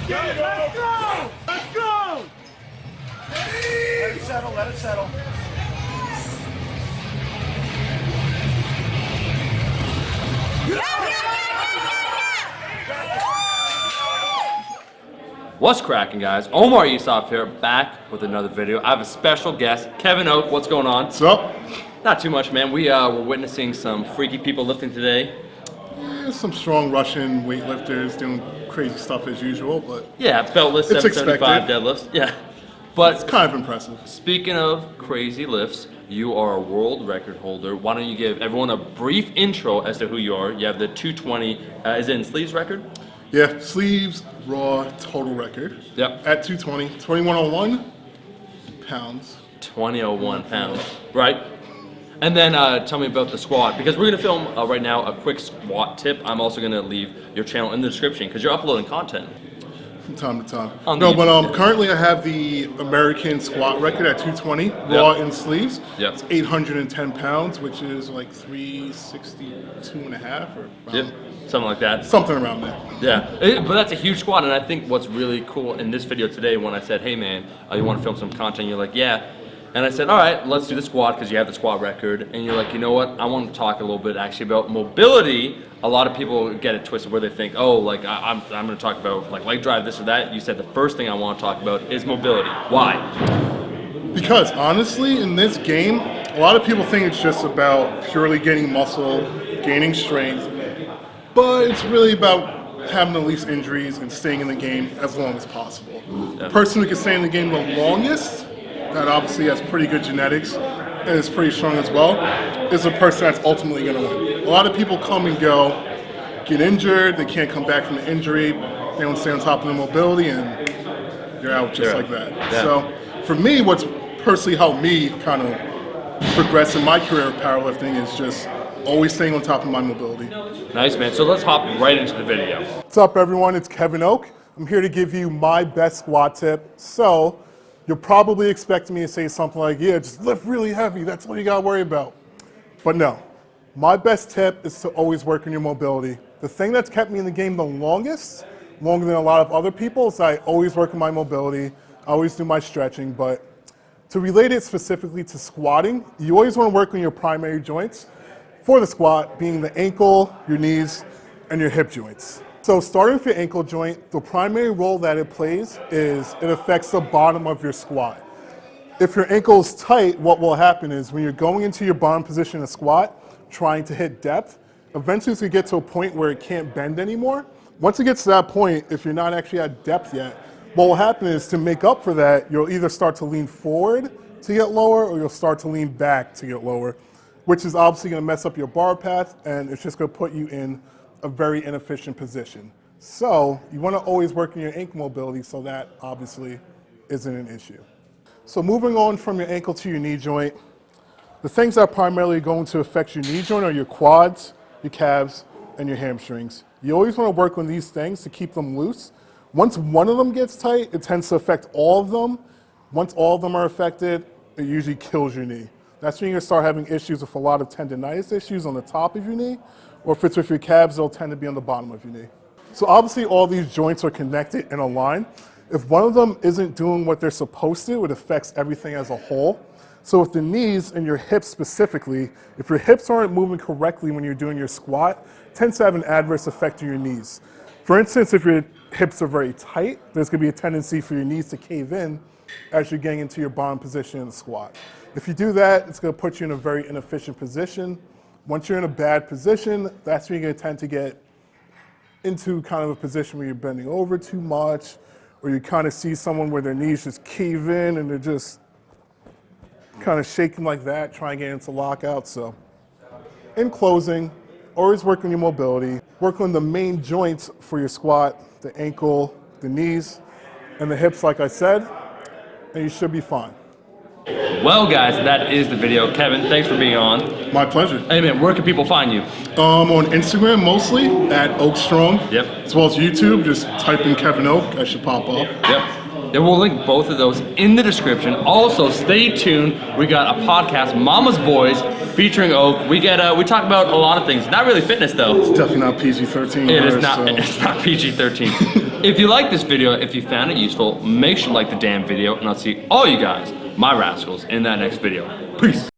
Let's go! Let's go! Let it settle, let it settle. What's cracking, guys? Omar Yusuf here, back with another video. I have a special guest, Kevin Oak. What's going on? What's up? Not too much, man. We were witnessing some freaky people lifting today. Some strong Russian weightlifters doing crazy stuff as usual, but Yeah, beltless, It's 775 expected. deadlifts. Yeah. But it's kind of impressive. speaking of crazy lifts, you are a world record holder. Why don't you give everyone a brief intro as to who you are? You have the 220, is it in sleeves record? Yeah, sleeves, raw, total record. Yep. At 220, 2101 pounds. 2001 pounds, right? And then tell me about the squat, because we're gonna film right now a quick squat tip. I'm also gonna leave your channel in the description because you're uploading content. From time to time. On No, the but YouTube. currently I have the American squat record at 220, raw in sleeves. Yep. It's 810 pounds, which is like 362 and a half or Yep, something like that. something around there. Yeah, but that's a huge squat, and I think what's really cool in this video today, when I said, hey man, you want to film some content, you're like, yeah. And I said, all right, let's do the squat because you have the squat record. And you're like, you know what? I want to talk a little bit actually about mobility. A lot of people get it twisted where they think, oh, like I'm going to talk about like leg drive, this or that. You said the first thing I want to talk about is mobility. Why? Because honestly, in this game, a lot of people think it's just about purely getting muscle, gaining strength, but it's really about having the least injuries and staying in the game as long as possible. The person who can stay in the game the longest, that obviously has pretty good genetics and is pretty strong as well, is the person that's ultimately going to win. A lot of people come and go, get injured, they can't come back from the injury, they don't stay on top of the mobility, and you're out just like that. Yeah. So for me, what's personally helped me kind of progress in my career of powerlifting is just always staying on top of my mobility. Nice, man. So let's hop right into the video. What's up, everyone? It's Kevin Oak. I'm here to give you my best squat tip. So you're probably expecting me to say something like, yeah, just lift really heavy. That's what you got to worry about. But no, my best tip is to always work on your mobility. The thing that's kept me in the game the longest, longer than a lot of other people, is I always work on my mobility. I always do my stretching. But to relate it specifically to squatting, you always want to work on your primary joints for the squat, being the ankle, your knees, and your hip joints. So starting with your ankle joint, the primary role that it plays is it affects the bottom of your squat. If your ankle is tight, what will happen is when you're going into your bottom position of squat, trying to hit depth, eventually it's gonna get to a point where it can't bend anymore. Once it gets to that point, if you're not actually at depth yet, what will happen is to make up for that, you'll either start to lean forward to get lower or you'll start to lean back to get lower, which is obviously gonna mess up your bar path and it's just gonna put you in a very inefficient position. So you want to always work on your ankle mobility so that obviously isn't an issue. So moving on from your ankle to your knee joint, the things that are primarily going to affect your knee joint are your quads, your calves, and your hamstrings. You always want to work on these things to keep them loose. Once one of them gets tight, it tends to affect all of them. Once all of them are affected, it usually kills your knee. That's when you're going to start having issues with a lot of tendonitis issues on the top of your knee, or if it's with your calves, they'll tend to be on the bottom of your knee. So obviously all these joints are connected and aligned. If one of them isn't doing what they're supposed to, it affects everything as a whole. So with the knees and your hips specifically, if your hips aren't moving correctly when you're doing your squat, it tends to have an adverse effect on your knees. For instance, if your hips are very tight, there's going to be a tendency for your knees to cave in as you're getting into your bottom position in the squat. If you do that, it's going to put you in a very inefficient position. Once you're in a bad position, that's when you're going to tend to get into kind of a position where you're bending over too much, or you kind of see someone where their knees just cave in and they're just kind of shaking like that, trying to get into lockout. So in closing, always work on your mobility, work on the main joints for your squat, the ankle, the knees, and the hips, like I said, and you should be fine. Well, guys, that is the video. Kevin, thanks for being on. My pleasure. Hey, man, where can people find you? On Instagram mostly, at Oak Strong. Yep. As well as YouTube, just type in Kevin Oak, that should pop up. Yep. Then we'll link both of those in the description. Also, stay tuned. We got a podcast, Mama's Boys, featuring Oak. We talk about a lot of things. Not really fitness, though. It's definitely not PG-13. It is not. It's not PG-13. If you like this video, if you found it useful, make sure to like the damn video, and I'll see all you guys, my rascals, in that next video. Peace.